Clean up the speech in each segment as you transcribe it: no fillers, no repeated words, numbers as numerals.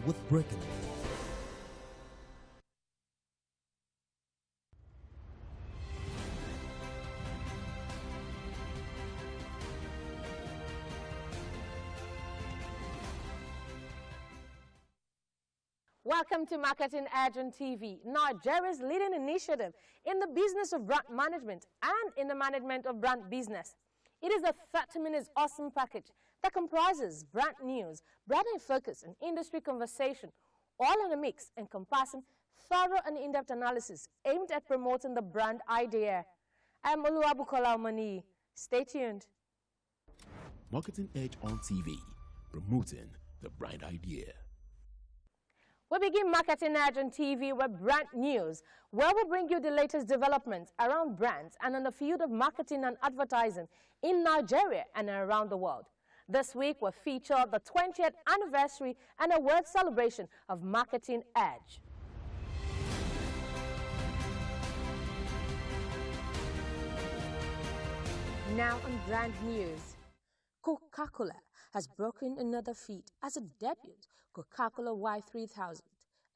with breaking news. Welcome to Marketing Edge on TV, Nigeria's leading initiative in the business of brand management and in the management of brand business. It is a 30-minute awesome package that comprises brand news, brand in focus, and industry conversation, all in a mix encompassing thorough and in-depth analysis aimed at promoting the brand idea. I am Oluwabukola Omani. Stay tuned. Marketing Edge on TV, promoting the brand idea. We begin Marketing Edge on TV with brand news, where we bring you the latest developments around brands and in the field of marketing and advertising in Nigeria and around the world. This week, we feature the 20th anniversary and award celebration of Marketing Edge. Now on brand news. Coca-Cola has broken another feat as it debuted Coca-Cola Y3000,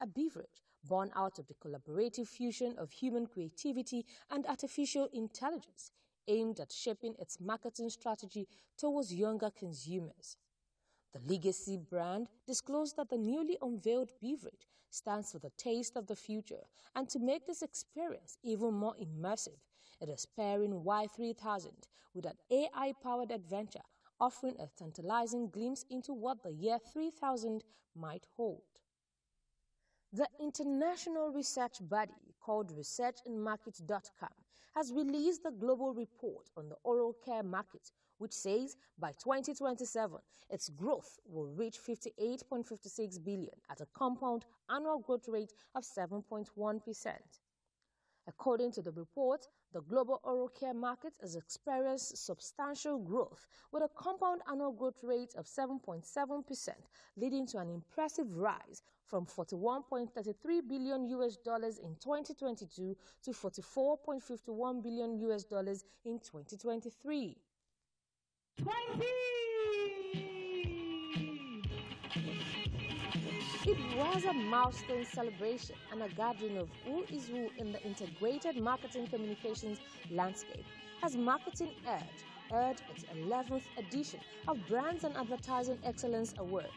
a beverage born out of the collaborative fusion of human creativity and artificial intelligence, aimed at shaping its marketing strategy towards younger consumers. The legacy brand disclosed that the newly unveiled beverage stands for the taste of the future, and to make this experience even more immersive, it is pairing Y3000 with an AI-powered adventure, offering a tantalizing glimpse into what the year 3000 might hold. The international research body called researchandmarket.com has released the global report on the oral care market, which says by 2027, its growth will reach 58.56 billion at a compound annual growth rate of 7.1%. According to the report, the global oral care market has experienced substantial growth with a compound annual growth rate of 7.7%, leading to an impressive rise from $41.33 billion in 2022 to $44.51 billion in 2023. It was a milestone celebration and a gathering of who is who in the integrated marketing communications landscape, as Marketing Edge earned its 11th edition of Brands and Advertising Excellence Awards,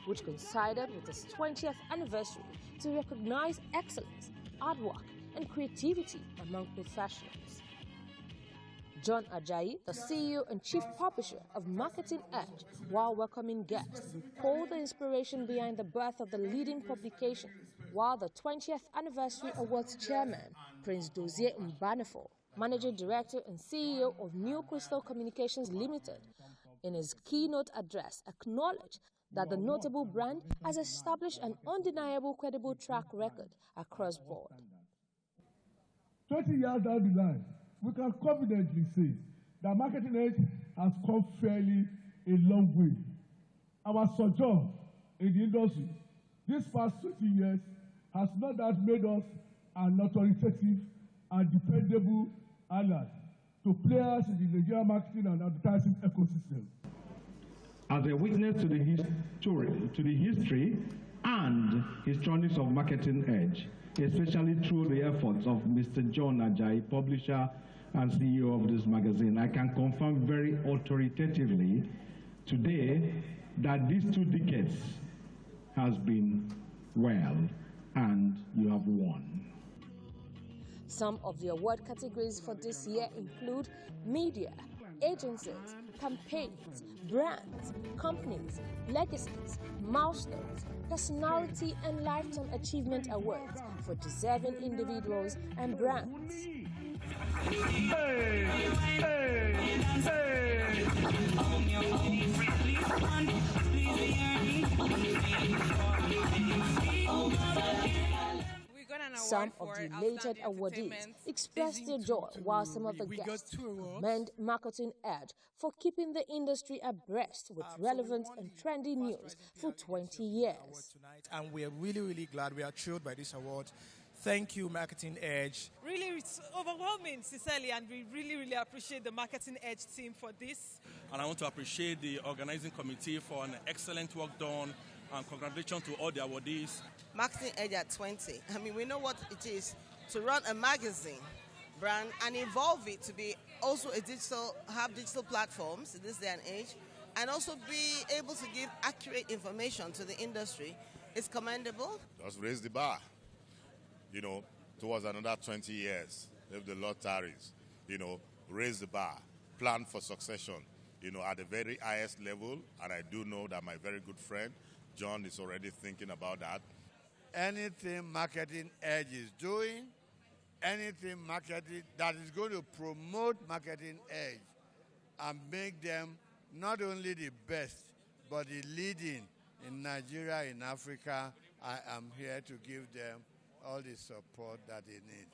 which coincided with its 20th anniversary to recognize excellence, hard work, and creativity among professionals. John Ajayi, the CEO and Chief Publisher of Marketing Edge, while welcoming guests, recalled the inspiration behind the birth of the leading publication, while the 20th Anniversary Awards Chairman, Prince Dozie Mbanefo, Managing Director and CEO of New Crystal Communications Limited, in his keynote address acknowledged that the notable brand has established an undeniable credible track record across board. 20 years down the line, we can confidently say that Marketing Edge has come fairly a long way. Our sojourn in the industry these past 20 years has not that made us an authoritative and dependable ally to players in the Nigerian marketing and advertising ecosystem. As a witness to the history and histronics of Marketing Edge, especially through the efforts of Mr. John Ajayi, publisher and CEO of this magazine, I can confirm very authoritatively today that these 2 decades has been well, and you have won. Some of the award categories for this year include media, agencies, campaigns, brands, companies, legacies, milestones, personality and lifetime achievement awards for deserving individuals and brands. Some of the elated awardees expressed their joy, while some of the guests commend Marketing Edge for keeping the industry abreast with relevant and trendy news for 20 years. And we're really glad, we are thrilled by this award. Thank you, Marketing Edge. Really, it's overwhelming, sincerely, and we really appreciate the Marketing Edge team for this. And I want to appreciate the organizing committee for an excellent work done and congratulations to all the awardees. Marketing Edge at 20. I mean, we know what it is to run a magazine brand and evolve it to be also have digital platforms in this day and age, and also be able to give accurate information to the industry. It's commendable. Just raise the bar, towards another 20 years, if the Lord tarries, raise the bar, plan for succession, at the very highest level. And I do know that my very good friend, John, is already thinking about that. Anything Marketing Edge is doing, anything marketing that is going to promote Marketing Edge and make them not only the best, but the leading in Nigeria, in Africa, I am here to give them all the support that they need.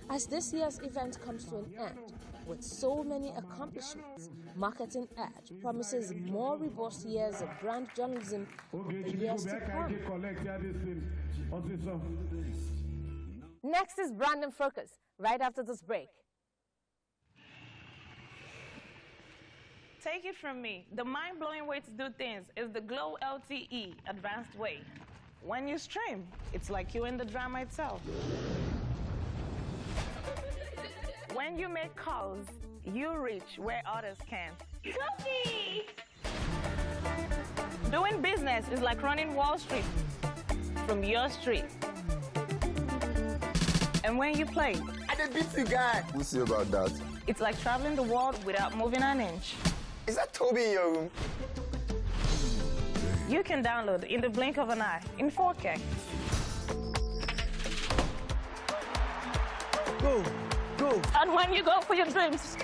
As this year's event comes to an end, with so many accomplishments, Marketing Edge promises more robust years of brand journalism in the years to come. Next is Brand in Focus, right after this break. Take it from me, the mind-blowing way to do things is the Glow LTE advanced way. When you stream, it's like you're in the drama itself. When you make calls, you reach where others can't. Copy! Doing business is like running Wall Street from your street. And when you play, I did beat the guy. We'll see about that. It's like traveling the world without moving an inch. Is that Toby in your room? You can download in the blink of an eye in 4K. Go, go. And when you go for your dreams,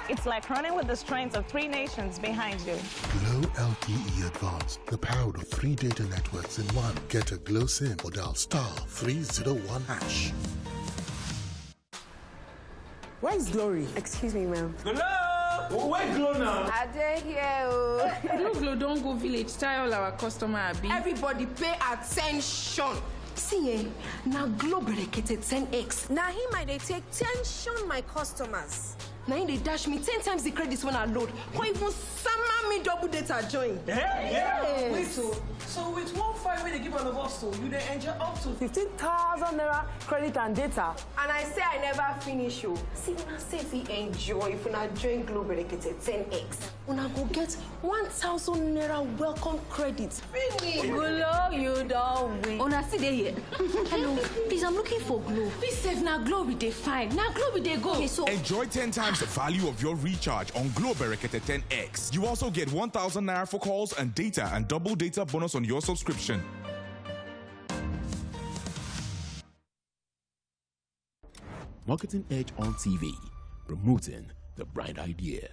it's like running with the strength of 3 nations behind you. Glow LTE Advanced, the power of 3 data networks in one. Get a Glow SIM or dial *301#. Where's Glory? Excuse me, ma'am. Glow! Where's Glow now? I didn't hear. Glow don't go village. Tell all our customer abi. Everybody pay attention. See, now Glow dedicated 10x. Now he might take tension my customers. Now they dash me 10 times the credits when I load. Or even summer me double data join. Yeah. Wait, so with 1 5 when they give all of us, so you then enjoy up to 15,000 naira credit and data. And I say I never finish you. See, when I say if we enjoy, if we not join Glow dedicated 10x, when I go get 1,000 naira welcome credits. Finish. Glow, you don't win. Una see they here. Hello, please, I'm looking for Glow. Please save now Glow we dey find. Now Glow we dey go. Okay, so enjoy 10 times the value of your recharge on Glow Berekete 10X. You also get 1,000 naira for calls and data and double data bonus on your subscription. Marketing Edge on TV, promoting the bright idea.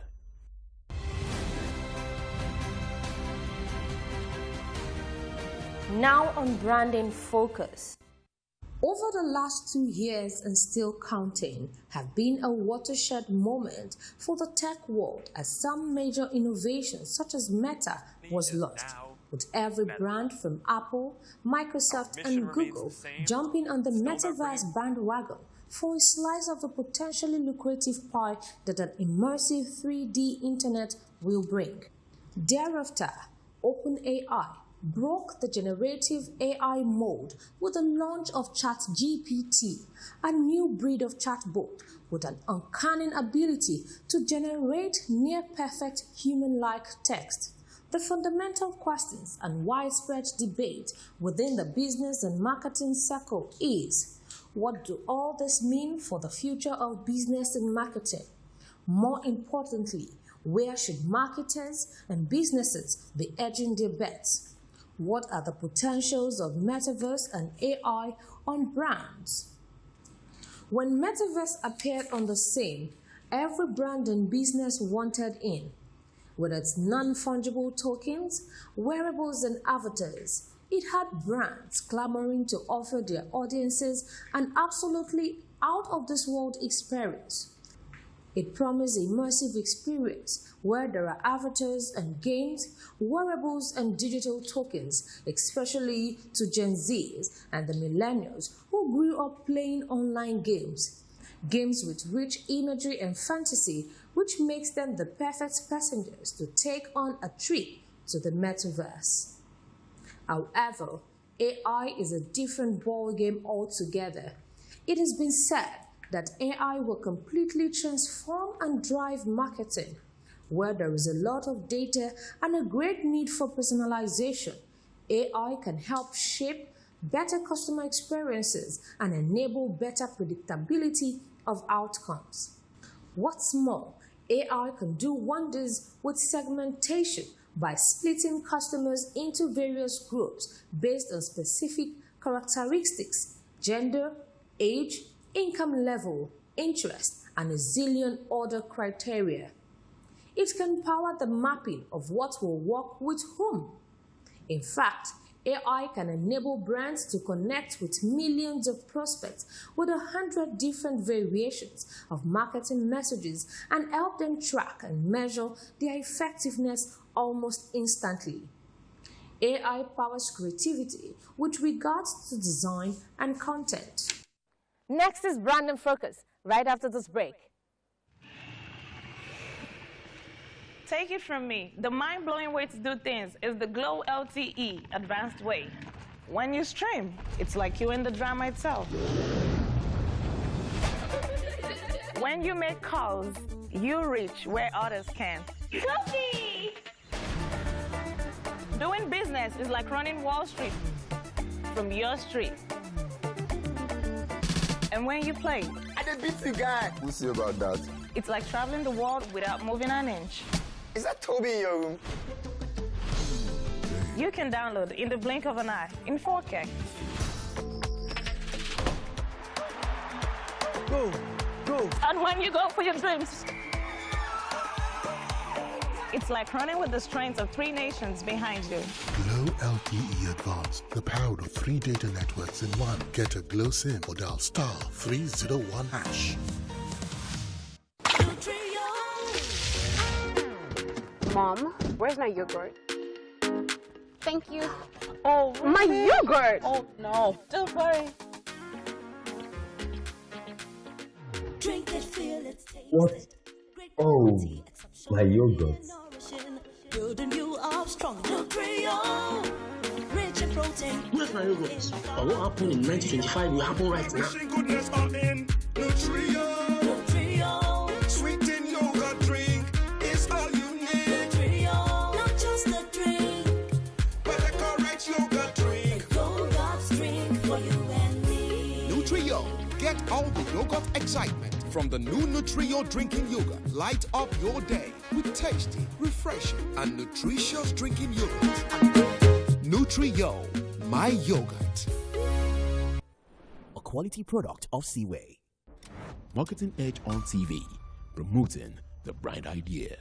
Now on Branding Focus. Over the last 2 years and still counting have been a watershed moment for the tech world as some major innovations such as Meta was launched, with every brand from Apple, Microsoft and Google jumping on the metaverse bandwagon for a slice of the potentially lucrative pie that an immersive 3D internet will bring. Thereafter, OpenAI broke the generative AI mold with the launch of ChatGPT, a new breed of chatbot with an uncanny ability to generate near-perfect human-like text. The fundamental questions and widespread debate within the business and marketing circle is, what do all this mean for the future of business and marketing? More importantly, where should marketers and businesses be edging their bets? What are the potentials of metaverse and AI on brands? When metaverse appeared on the scene, every brand and business wanted in. With its non-fungible tokens, wearables and avatars, it had brands clamoring to offer their audiences an absolutely out-of-this-world experience. It promised immersive experience where there are avatars and games, wearables and digital tokens, especially to Gen Zs and the millennials who grew up playing online games. Games with rich imagery and fantasy which makes them the perfect passengers to take on a trip to the metaverse. However, AI is a different ballgame altogether. It has been said that AI will completely transform and drive marketing. Where there is a lot of data and a great need for personalization, AI can help shape better customer experiences and enable better predictability of outcomes. What's more, AI can do wonders with segmentation by splitting customers into various groups based on specific characteristics, gender, age, income level, interest, and a zillion other criteria. It can power the mapping of what will work with whom. In fact, AI can enable brands to connect with millions of prospects with 100 different variations of marketing messages and help them track and measure their effectiveness almost instantly. AI powers creativity with regards to design and content. Next is Brand Focus, right after this break. Take it from me, the mind-blowing way to do things is the Glow LTE advanced way. When you stream, it's like you're in the drama itself. When you make calls, you reach where others can't. Coffee! Doing business is like running Wall Street from your street. And when you play, I did beat you guy. We'll see about that. It's like traveling the world without moving an inch. Is that Toby in your room? You can download in the blink of an eye in 4K. Go, go. And when you go for your dreams, it's like running with the strength of 3 nations behind you. Glow LTE Advanced, the power of 3 data networks in one. Get a Glow SIM or dial *301#. Mom, where's my yogurt? Thank you. Oh, my yogurt! Oh, no. Don't worry. Drink it, feel it, taste What? it. Oh, my yogurt. Building you up strong. Nutrio, rich in protein. Where's my yogurt? But what happened in 1925 will happen right now. Goodness are in Nutrio. Nutrio, Sweetened yogurt drink is all you need. Nutrio, not just a drink, But a correct yogurt drink. yogurt drink for you and me. Nutrio. Get all the yogurt excitement from the new Nutrio drinking yogurt. Light up your day with tasty, refreshing, and nutritious drinking yogurt. Nutrio, my yogurt. A quality product of Seaway. Marketing Edge on TV, promoting the bright idea.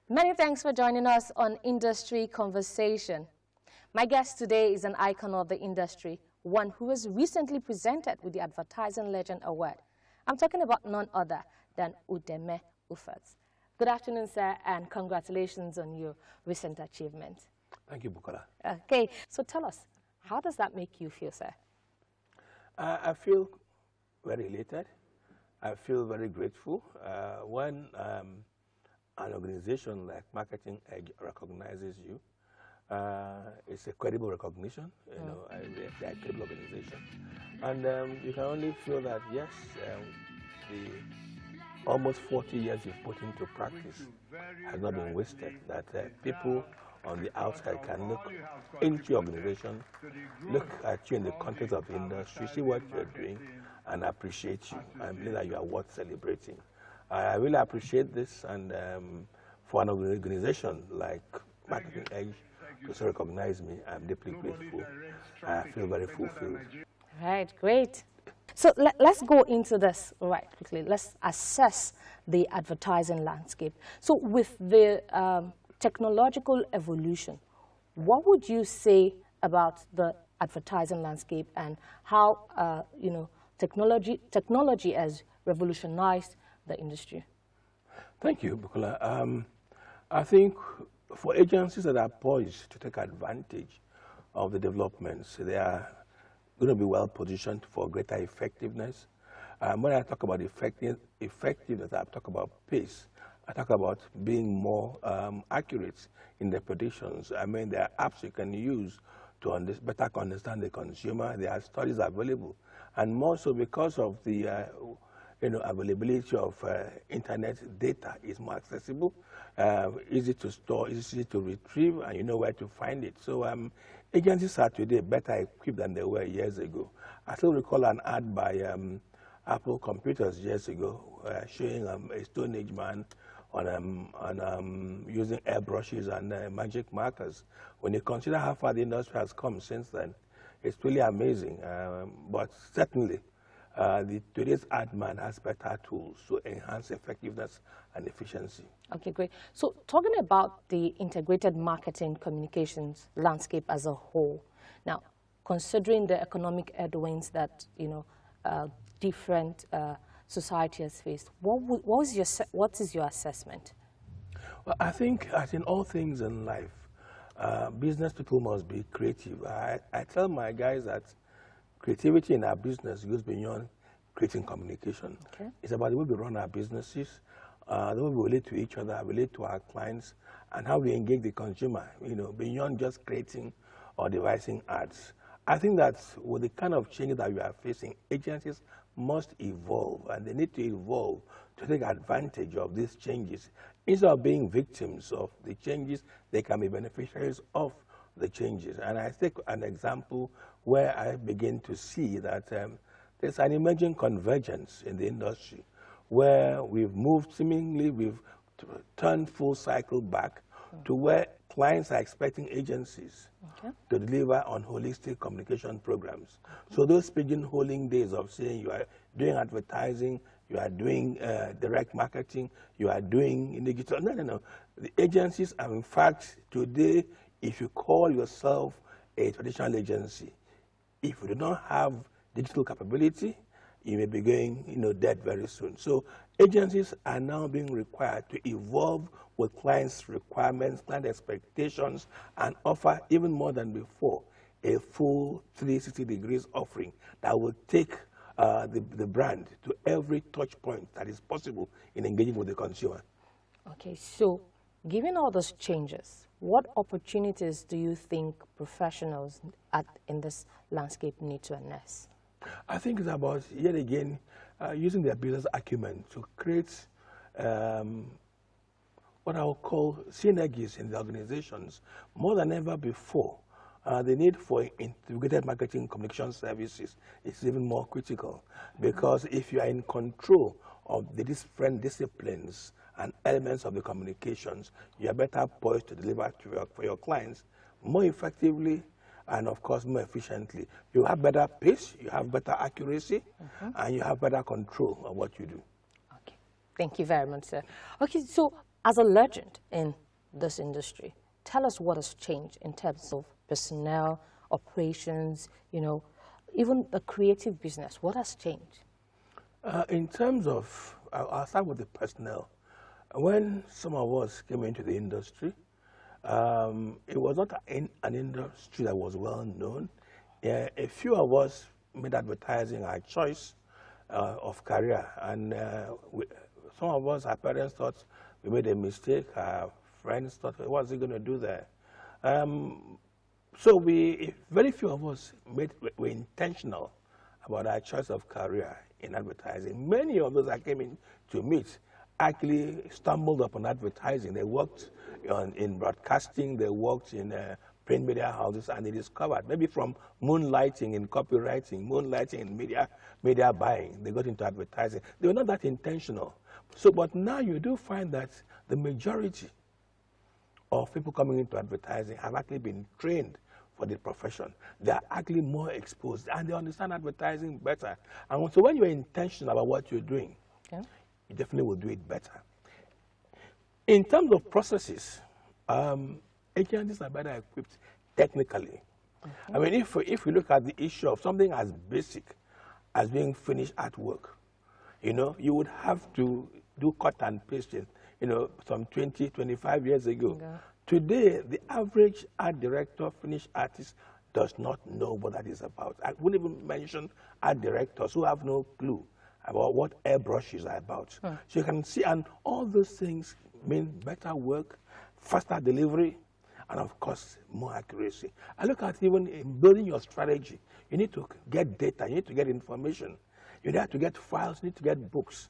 Many thanks for joining us on Industry Conversation. My guest today is an icon of the industry, one who was recently presented with the Advertising Legend Award. I'm talking about none other than UDEME UFOT. Good afternoon, sir, and congratulations on your recent achievement. Thank you, Bukola. Okay, so tell us, how does that make you feel, sir? I feel very elated. I feel very grateful when an organization like Marketing Edge recognizes you. It's a credible recognition, they're a credible organization. And you can only feel that, yes, the almost 40 years you've put into practice has not been wasted, that people on the outside can look into your organization, look at you in the context of the industry, see what you're doing, and appreciate you, and believe that you are worth celebrating. I really appreciate this, and for an organization like Marketing Edge to recognize me, I'm deeply grateful. I feel very fulfilled. Right, great. So let's go into this right quickly. Let's assess the advertising landscape. So with the technological evolution, what would you say about the advertising landscape and how technology has revolutionized the industry? Thank you, Bukola. I think for agencies that are poised to take advantage of the developments, they are going to be well positioned for greater effectiveness. When I talk about effectiveness, I talk about pace. I talk about being more accurate in the predictions. I mean, there are apps you can use to better understand the consumer. There are studies available, and more so because of the availability of internet data is more accessible, easy to store, easy to retrieve, and you know where to find it. So agencies are today better equipped than they were years ago. I still recall an ad by Apple Computers years ago showing a Stone Age man on using airbrushes and magic markers. When you consider how far the industry has come since then, it's really amazing. But certainly, today's ad man has better tools to enhance effectiveness and efficiency. Okay, great. So talking about the integrated marketing communications landscape as a whole, now, considering the economic headwinds that, different society has faced, what is your assessment? Well, I think, as in all things in life, business people must be creative. I tell my guys that creativity in our business goes beyond creating communication. Okay. It's about the way we run our businesses, the way we relate to each other, relate to our clients, and how we engage the consumer, beyond just creating or devising ads. I think that with the kind of change that we are facing, agencies must evolve, and they need to evolve to take advantage of these changes. Instead of being victims of the changes, they can be beneficiaries of the changes. And I take an example where I begin to see that there's an emerging convergence in the industry where we've turned full cycle back to where clients are expecting agencies to deliver on holistic communication programs. So those pigeonholing days of saying you are doing advertising, you are doing direct marketing, you are doing digital, no. The agencies are, in fact, today, if you call yourself a traditional agency, if you do not have digital capability, you may be going dead very soon. So agencies are now being required to evolve with clients' requirements, client expectations, and offer, even more than before, a full 360 degrees offering that will take the brand to every touch point that is possible in engaging with the consumer. Okay, so given all those changes, what opportunities do you think professionals in this landscape need to harness? I think it's about, yet again, using their business acumen to create what I will call synergies in the organizations. More than ever before, the need for integrated marketing communication services is even more critical, because if you are in control of the different disciplines and elements of the communications, you are better poised to deliver for your clients more effectively and, of course, more efficiently. You have better pace, you have better accuracy, and you have better control of what you do. Okay, thank you very much, sir. Okay, so as a legend in this industry, tell us what has changed in terms of personnel, operations, even the creative business. What has changed? In terms of, I'll start with the personnel. When some of us came into the industry, it was not an industry that was well known. A few of us made advertising our choice of career, and some of us, our parents thought we made a mistake. Our friends thought, what's he going to do there? So very few of us were intentional about our choice of career in advertising. Many of those I came in to meet actually stumbled upon advertising. They worked in broadcasting, they worked in print media houses, and they discovered, maybe from moonlighting in copywriting, moonlighting in media buying, they got into advertising. They were not that intentional. So, but now you do find that the majority of people coming into advertising have actually been trained for the profession. They are actually more exposed, and they understand advertising better. And so when you're intentional about what you're doing, you definitely will do it better. In terms of processes, agencies are better equipped technically. I mean, if we look at the issue of something as basic as being finished artwork, you would have to do cut and pasting, some 20, 25 years ago. Today, the average art director, finished artist, does not know what that is about. I wouldn't even mention art directors who have no clue about what airbrushes are about. So you can see, and all those things mean better work, faster delivery, and of course, more accuracy. I look at even in building your strategy, you need to get data, you need to get information, you need to get files, you need to get books.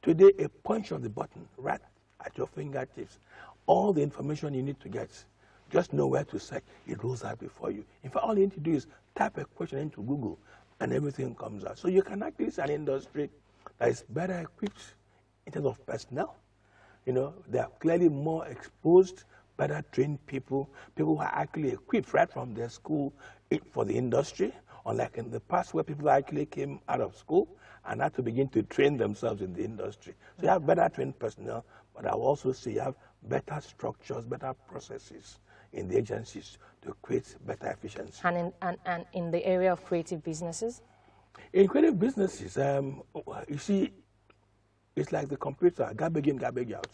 Today, a punch of the button, right at your fingertips, all the information you need to get, just know where to search, it rolls out before you. In fact, all you need to do is type a question into Google, and everything comes out. So you can actually see an industry that is better equipped in terms of personnel. You know, they are clearly more exposed, better trained people, people who are actually equipped right from their school for the industry, unlike in the past where people actually came out of school and had to begin to train themselves in the industry. So you have better trained personnel, but I will also say you have better structures, better processes in the agencies to create better efficiency. And in the area of creative businesses? In creative businesses, you see, it's like the computer, garbage in, garbage out.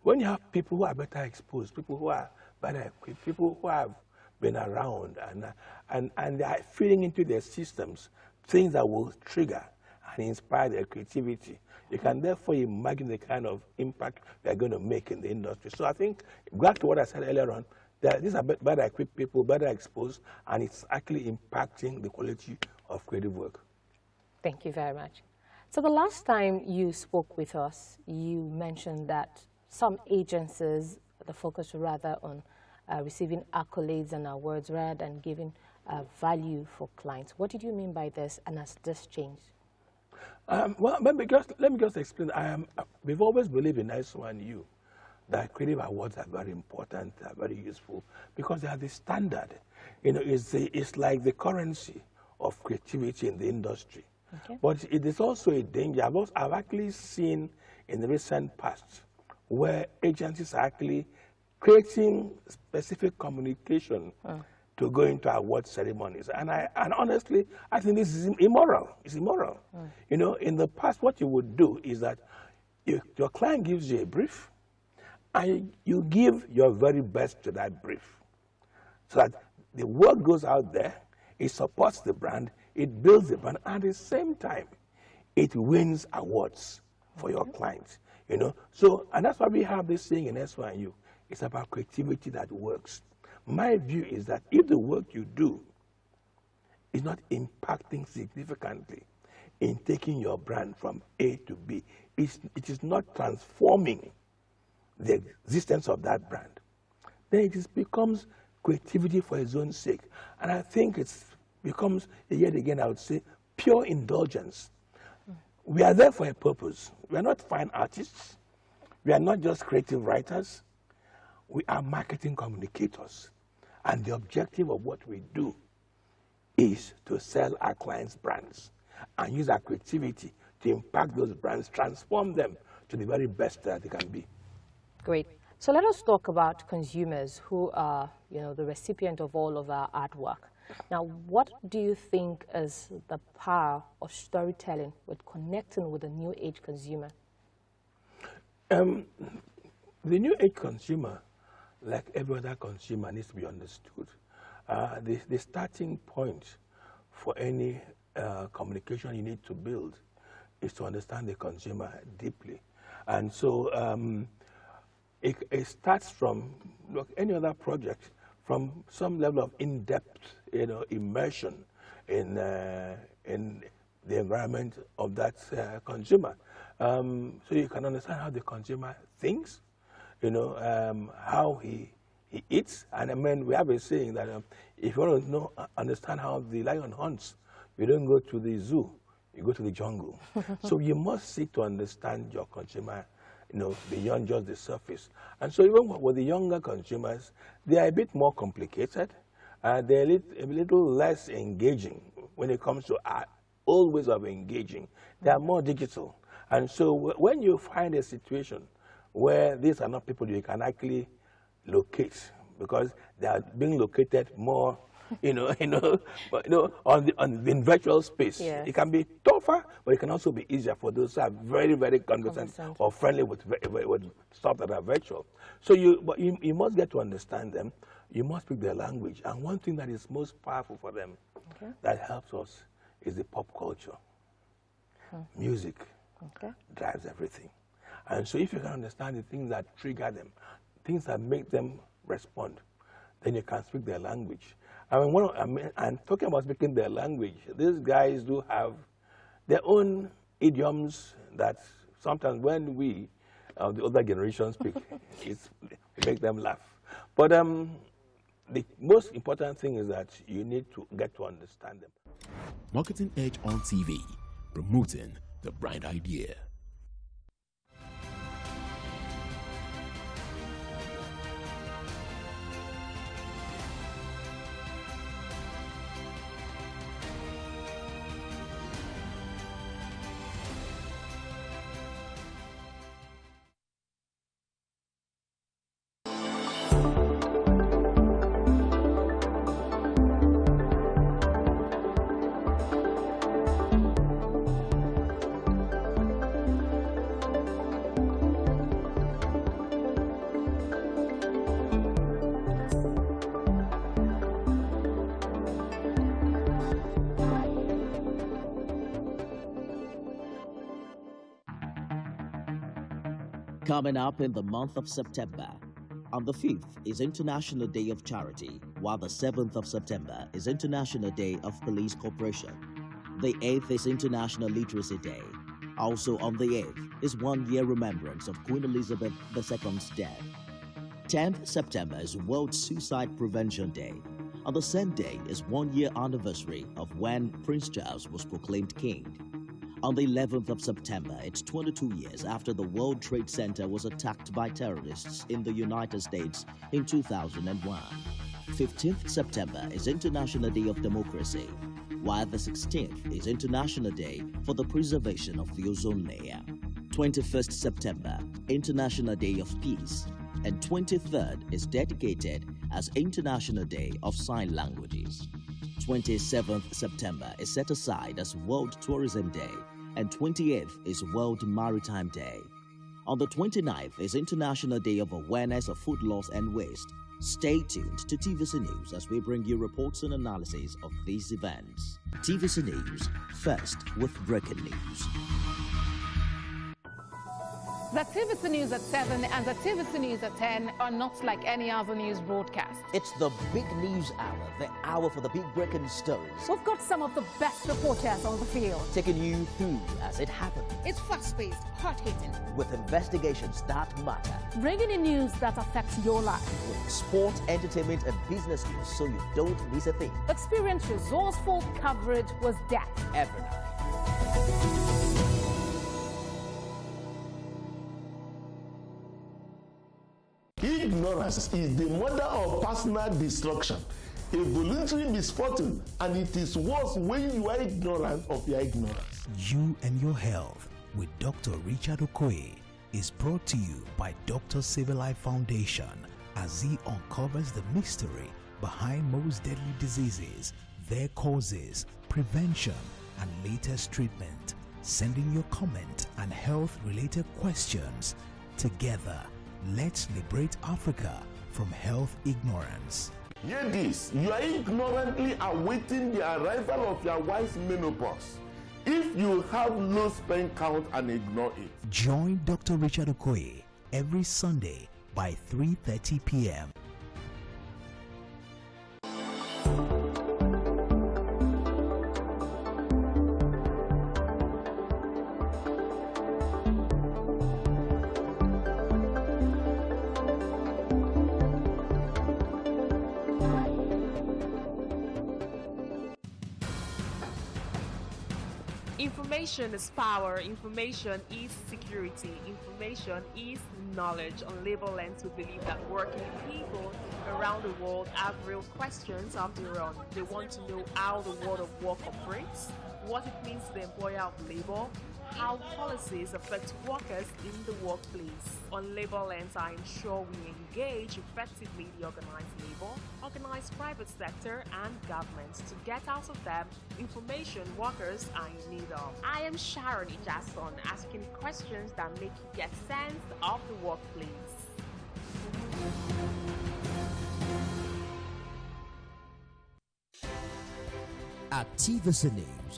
When you have people who are better exposed, people who are better equipped, people who have been around and they are feeding into their systems things that will trigger and inspire their creativity, you can therefore imagine the kind of impact they're going to make in the industry. So I think, back to what I said earlier on, that these are better equipped people, better exposed, and it's actually impacting the quality of creative work. Thank you very much. So the last time you spoke with us, you mentioned that some agencies, the focus was rather on receiving accolades and awards rather than giving value for clients. What did you mean by this, and has this changed? Well, let me just explain. We've always believed in SO&U that creative awards are very important, are very useful, because they are the standard. You know, it's like the currency of creativity in the industry. Okay. But it is also a danger. I've actually seen in the recent past where agencies are actually creating specific communication to go into award ceremonies. And honestly, I think this is immoral. It's immoral. You know, in the past, what you would do is that your client gives you a brief, and you give your very best to that brief, so that the work goes out there, it supports the brand, it builds the brand, and at the same time, it wins awards for your clients. You know, so, and that's why we have this thing in SO&U. It's about creativity that works. My view is that if the work you do is not impacting significantly in taking your brand from A to B, it is not transforming the existence of that brand, then it becomes creativity for its own sake. And I think it becomes, yet again, I would say, pure indulgence. We are there for a purpose. We are not fine artists. We are not just creative writers. We are marketing communicators. And the objective of what we do is to sell our clients' brands and use our creativity to impact those brands, transform them to the very best that they can be. Great. So let us talk about consumers who are, you know, the recipient of all of our artwork. Now, what do you think is the power of storytelling with connecting with the new age consumer? The new age consumer, like every other consumer, needs to be understood. The starting point for any communication you need to build is to understand the consumer deeply. And so it starts from, like any other project, from some level of in-depth, you know, immersion in the environment of that consumer. So you can understand how the consumer thinks, you know, how he eats. And I mean, we have a saying that if you want to understand how the lion hunts, you don't go to the zoo, you go to the jungle. So you must seek to understand your consumer, you know, beyond just the surface. And so even with the younger consumers, they are a bit more complicated. They're a little less engaging when it comes to our old ways of engaging. They are more digital. And so when you find a situation where these are not people you can actually locate, because they are being located more, in virtual space. Yes. It can be tougher, but it can also be easier for those who are very, very conversant or friendly with stuff that are virtual. So you must get to understand them. you must speak their language. And one thing that is most powerful for them that helps us is the pop culture. Music drives everything. And so if you can understand the things that trigger them, things that make them respond, then you can speak their language. And talking about speaking their language, these guys do have their own idioms that sometimes when we, the other generation, speak, it makes them laugh. But the most important thing is that you need to get to understand them. Marketing Edge on TV, promoting the bright idea. Coming up in the month of September, on the 5th is International Day of Charity, while the 7th of September is International Day of Police Cooperation. The 8th is International Literacy Day. Also on the 8th is 1 year remembrance of Queen Elizabeth II's death. 10th September is World Suicide Prevention Day. On the same day is 1 year anniversary of when Prince Charles was proclaimed king. On the 11th of September, it's 22 years after the World Trade Center was attacked by terrorists in the United States in 2001. 15th September is International Day of Democracy, while the 16th is International Day for the Preservation of the Ozone Layer. 21st September, International Day of Peace, and 23rd is dedicated as International Day of Sign Languages. 27th September is set aside as World Tourism Day, and 28th is World Maritime Day. On the 29th is International Day of Awareness of Food Loss and Waste. Stay tuned to TVC News as we bring you reports and analysis of these events. TVC News, first with breaking news. The TVC News at 7 and the TVC News at 10 are not like any other news broadcast. It's the big news hour, the hour for the big breaking stories. We've got some of the best reporters on the field, taking you through as it happens. It's fast-paced, hard-hitting, with investigations that matter. Bringing in news that affects your life. With sport, entertainment and business news so you don't miss a thing. Experience resourceful coverage with depth. Every night. Ignorance is the mother of personal destruction, a voluntary misfortune, and it is worse when you are ignorant of your ignorance. You and Your Health with Dr. Richard Okoye is brought to you by Dr. Civil Life Foundation as he uncovers the mystery behind most deadly diseases, their causes, prevention, and latest treatment. Sending your comment and health-related questions. Together, let's liberate Africa from health ignorance. Hear this, you are ignorantly awaiting the arrival of your wife's menopause. If you have low sperm count and ignore it. Join Dr. Richard Okoye every Sunday by 3:30 p.m. Information is power, information is security, information is knowledge. On Labor Lens, we believe that working people around the world have real questions of their own. They want to know how the world of work operates, what it means to the employer of labor, how policies affect workers in the workplace. On Labor Lens, I ensure we engage effectively the organized labor, organized private sector, and government to get out of them information workers are in need of. I am Sharon Ijason, asking questions that make you get sense of the workplace. at TVC News.